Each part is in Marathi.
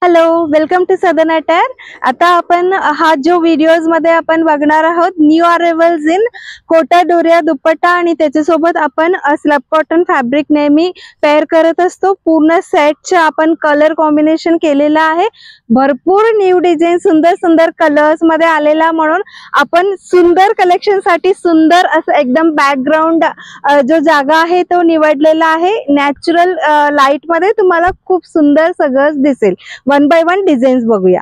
Hello, welcome to southern attire. आता आपण हा जो व्हिडिओज मध्ये आपण बघणार आहोत न्यू अरायवल्स इन कोटा डोरिया दुपट्टा आणि त्याच्यासोबत आपण स्लब कॉटन फॅब्रिक नेहमी पेअर करत असतो। पूर्ण सेटचे आपण कलर कॉम्बिनेशन केलेला आहे। भरपूर न्यू डिझाइन सुंदर सुंदर कलर्स मध्ये आलेला, म्हणून आपण सुंदर कलेक्शन साठी सुंदर असं एकदम बॅकग्राऊंड जो जागा आहे तो निवडलेला आहे। नॅचरल लाईट मध्ये तुम्हाला खूप सुंदर सगळं दिसेल। वन बाय वन डिझाईन्स बघूया।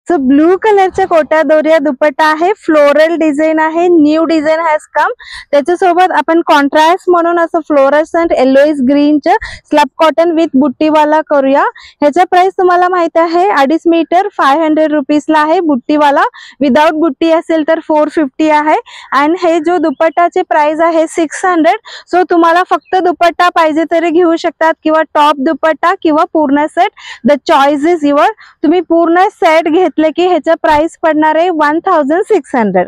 सो ब्लू कलरचा कोटा दोरिया दुपट्टा आहे, फ्लोरल डिझाइन आहे, न्यू डिझाइन हॅज कम। त्याच्यासोबत आपण कॉन्ट्रास्ट म्हणून असं फ्लोरसेंट येलोइश ग्रीनचं स्लब कॉटन विथ बुट्टीवाला करूया। ह्याचा प्राइस तुम्हाला माहित आहे 2.5 मीटर 500 रुपीजला आहे। बुट्टीवाला विदाउट बुट्टी असेल तर 450 आहे। आणि हे जो दुपट्टाचे प्राइस आहे 600। सो तुम्हाला फक्त दुपट्टा पाहिजे तरी घेऊ शकतात किंवा टॉप दुपट्टा किंवा पूर्ण set, the choice is your. तुम्ही पूर्ण सेट घेतले की ह्याचा प्राइस पडणार आहे 1600।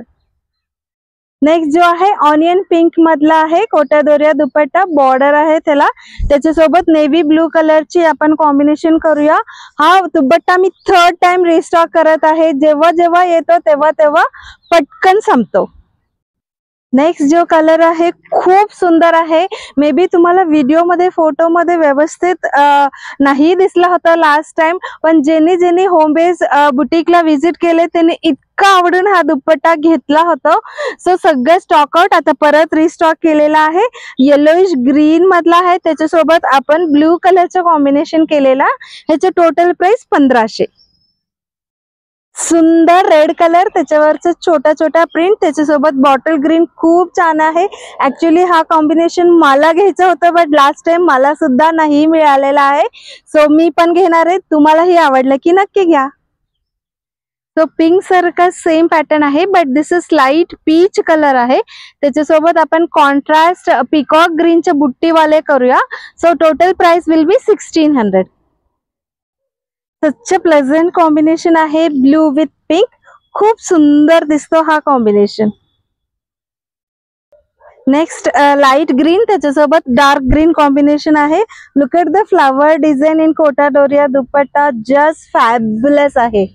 नेक्स्ट जो आहे ऑनियन पिंक मधला आहे कोटा दोरिया दुपट्टा, बॉर्डर आहे त्याला, त्याच्यासोबत नेव्ही ब्लू कलरची आपण कॉम्बिनेशन करूया। हा दुपट्टा मी 3rd टाइम रिस्टॉक करत आहे, जेव्हा जेव्हा येतो तेव्हा तेव्हा पटकन संपतो। नेक्स्ट जो कलर आहे खूप सुंदर आहे। मे बी तुम्हाला व्हिडिओ मध्ये फोटो मध्ये व्यवस्थित नाही दिसला होता लास्ट टाइम, पण ज्यांनी होम बेस बुटीकला व्हिजिट केले त्यांनी इतका आवडून हा दुपट्टा घेतला होता। सो सगळं स्टॉक आउट आता परत रिस्टॉक केलेला आहे। येलोइश ग्रीन मधला आहे, त्याच्यासोबत आपण ब्लू कलरचं कॉम्बिनेशन केलेला। ह्याचं टोटल प्राइस 1500। सुंदर रेड कलर, त्याच्यावरचं छोटा छोटा प्रिंट, त्याच्यासोबत बॉटल ग्रीन खूप छान आहे। ऍक्च्युली हा कॉम्बिनेशन मला घ्यायचं होतं, बट लास्ट टाइम मला सुद्धा नाही मिळालेला आहे। सो मी पण घेणार आहे, तुम्हालाही आवडलं की नक्की घ्या। तो पिंक सारखा सेम पॅटर्न आहे, but this is light peach colour आहे। त्याच्यासोबत आपण कॉन्ट्रास्ट पिकॉक ग्रीनचे बुट्टीवाले करूया। So total price will be 1600। Such pleasant combination आहे, ब्लू विथ पिंक, खूप सुंदर दिसतो हा कॉम्बिनेशन। नेक्स्ट लाइट ग्रीन, त्याच्यासोबत डार्क ग्रीन कॉम्बिनेशन आहे। Look at the flower design in Kota Doria dupatta, just fabulous आहे।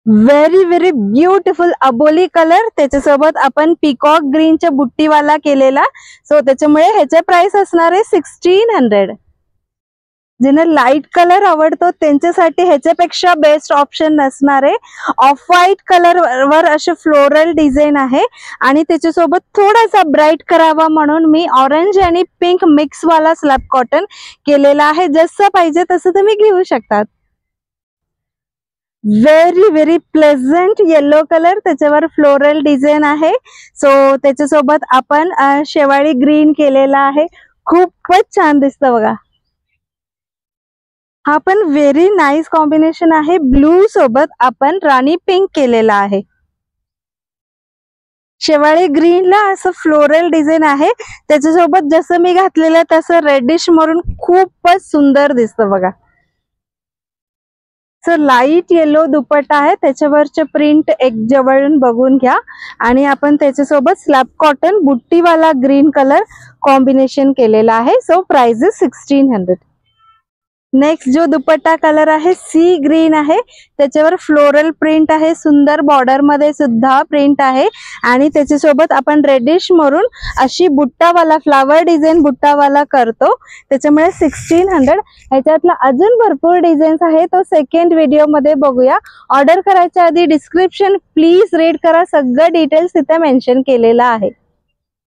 व्हेरी व्हेरी ब्युटिफुल अबोली कलर, त्याच्यासोबत आपण पिकॉक ग्रीनच्या बुट्टीवाला केलेला। सो त्याच्यामुळे ह्याचे प्राइस असणार आहे 1600। ज्यांना लाईट कलर आवडतो त्यांच्यासाठी ह्याच्यापेक्षा बेस्ट ऑप्शन नसणार आहे। ऑफ व्हाईट कलर वर असे फ्लोरल डिझाइन आहे आणि त्याच्यासोबत थोडासा ब्राईट करावा म्हणून मी ऑरेंज आणि पिंक मिक्स वाला स्लब कॉटन केलेला आहे। जसं पाहिजे तसं तुम्ही घेऊ शकतात। Very very pleasant yellow colour, त्याच्यावर फ्लोरल डिझाइन आहे। सो त्याच्यासोबत आपण शेवाळी ग्रीन केलेला आहे, खूपच छान दिसतं बघा। हा पण व्हेरी नाईस कॉम्बिनेशन आहे। ब्लू सोबत आपण राणी पिंक केलेला आहे। शेवाळी ग्रीनला असं फ्लोरल डिझाइन आहे, त्याच्यासोबत जसं मी घातलेलं तसं रेडिश मरून खूपच सुंदर दिसतं बघा। सो लाईट येलो दुपट्टा आहे, त्याच्यावरचे प्रिंट एक जवळून बघून घ्या आणि आपण त्याच्यासोबत स्लब कॉटन बुट्टीवाला ग्रीन कलर कॉम्बिनेशन केलेला आहे। So price is 1600। नेक्स्ट जो दुपट्टा कलर आहे सी ग्रीन आहे, त्याच्यावर फ्लोरल प्रिंट आहे, सुंदर बॉर्डर मध्ये सुद्धा प्रिंट आहे आणि त्याच्यासोबत आपण रेडिश मरून अशी बुट्टावाला फ्लावर डिझाइन बुट्टावाला करतो, त्याच्यामुळे 1600। ह्याच्यातला अजून भरपूर डिझाईन्स आहे, तो सेकंड व्हिडिओ मध्ये बघूया। ऑर्डर करायच्या आधी डिस्क्रिप्शन प्लीज रीड करा, सगळं डिटेल्स तिथे मेन्शन केलेला आहे।